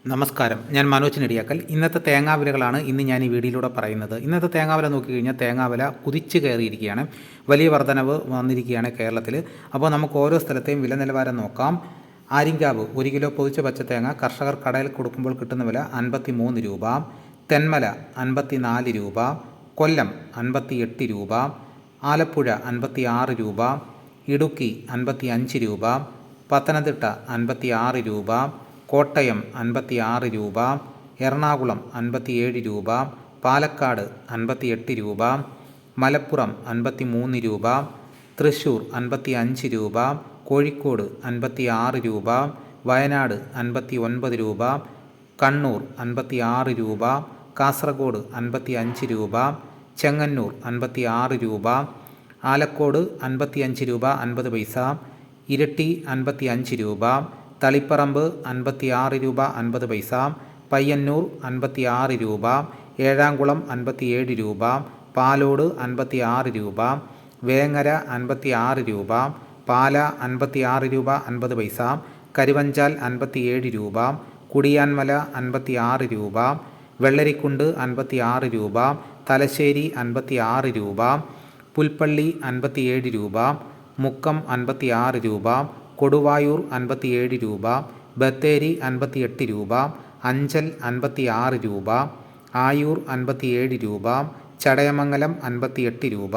നമസ്കാരം, ഞാൻ മനോജ് നെടിയാക്കൽ. ഇന്നത്തെ തേങ്ങാവിലകളാണ് ഞാൻ ഈ വീഡിയോയിലൂടെ പറയുന്നത്. ഇന്നത്തെ തേങ്ങാവില നോക്കിക്കഴിഞ്ഞാൽ തേങ്ങാവില കുതിച്ച് കയറിയിരിക്കുകയാണ്. വലിയ വർധനവ് വന്നിരിക്കുകയാണ് കേരളത്തിൽ. അപ്പോൾ നമുക്ക് ഓരോ സ്ഥലത്തെയും വില നിലവാരം നോക്കാം. ആര്യങ്കാവ് 1 കിലോ പൊതിച്ച പച്ചത്തേങ്ങ കർഷകർ കടയിൽ കൊടുക്കുമ്പോൾ കിട്ടുന്ന വില 53 രൂപ. തെന്മല 54 രൂപ. കൊല്ലം 58 രൂപ. ആലപ്പുഴ 56 രൂപ. ഇടുക്കി 55 രൂപ. പത്തനംതിട്ട 56 രൂപ. കോട്ടയം 56 രൂപ. എറണാകുളം 57 രൂപ. പാലക്കാട് 58 രൂപ. മലപ്പുറം 53 രൂപ. തൃശ്ശൂർ 55 രൂപ. കോഴിക്കോട് 56 രൂപ. വയനാട് 59 രൂപ. കണ്ണൂർ 56 രൂപ. കാസർഗോഡ് 55 രൂപ. ചെങ്ങന്നൂർ 56 രൂപ. ആലക്കോട് 55 രൂപ 50 പൈസ. ഇരിട്ടി 55 രൂപ. തളിപ്പറമ്പ് 56 രൂപ 50 പൈസ. പയ്യന്നൂർ 56 രൂപ. ഏഴാംകുളം 57 രൂപ. പാലോട് 56 രൂപ. വേങ്ങര 56 രൂപ. പാല 56 രൂപ 50 പൈസ. കരുവഞ്ചാൽ 57 രൂപ. കുടിയാൻമല 56 രൂപ. വെള്ളരിക്കുണ്ട് 56 രൂപ. തലശ്ശേരി 56 രൂപ. പുൽപ്പള്ളി 57 രൂപ. മുക്കം 56 രൂപ. കൊടുവായൂർ 57 രൂപ. ബത്തേരി 58 രൂപ. അഞ്ചൽ 56 രൂപ. ആയൂർ 57 രൂപ. ചടയമംഗലം 58 രൂപ.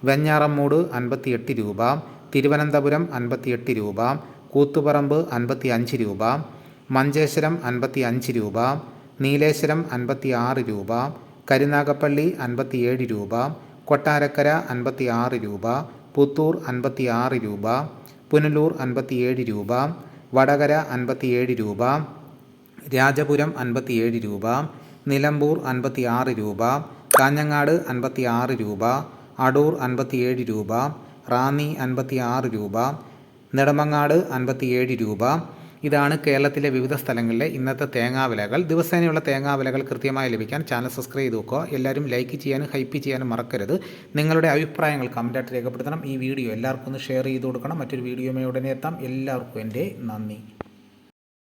വെഞ്ഞാറമ്മൂട് 58 രൂപ. തിരുവനന്തപുരം 58 രൂപ. കൂത്തുപറമ്പ് 55 രൂപ. മഞ്ചേശ്വരം 55 രൂപ. നീലേശ്വരം 56 രൂപ. കരുനാഗപ്പള്ളി 57 രൂപ. കൊട്ടാരക്കര 56 രൂപ. പുത്തൂർ 56 രൂപ. പുനലൂർ 57 രൂപ. വടകര 57 രൂപ. രാജപുരം 57 രൂപ. നിലമ്പൂർ 56 രൂപ. കാഞ്ഞങ്ങാട് 56 രൂപ. അടൂർ 57 രൂപ. റാന്നി 56 രൂപ. നെടുമങ്ങാട് 57 രൂപ. ഇതാണ് കേരളത്തിലെ വിവിധ സ്ഥലങ്ങളിലെ ഇന്നത്തെ തേങ്ങാവിലകൾ. ദിവസേനയുള്ള തേങ്ങാവിലകൾ കൃത്യമായി ലഭിക്കാൻ ചാനൽ സബ്സ്ക്രൈബ് ചെയ്ത് വെക്കുക. എല്ലാവരും ലൈക്ക് ചെയ്യാനും ഹൈപ്പ് ചെയ്യാനും മറക്കരുത്. നിങ്ങളുടെ അഭിപ്രായങ്ങൾ കമൻറ്റായിട്ട് രേഖപ്പെടുത്തണം. ഈ വീഡിയോ എല്ലാവർക്കും ഒന്ന് ഷെയർ ചെയ്ത് കൊടുക്കണം. മറ്റൊരു വീഡിയോയുമായി ഉടനെ എത്താം. എല്ലാവർക്കും എൻ്റെ നന്ദി.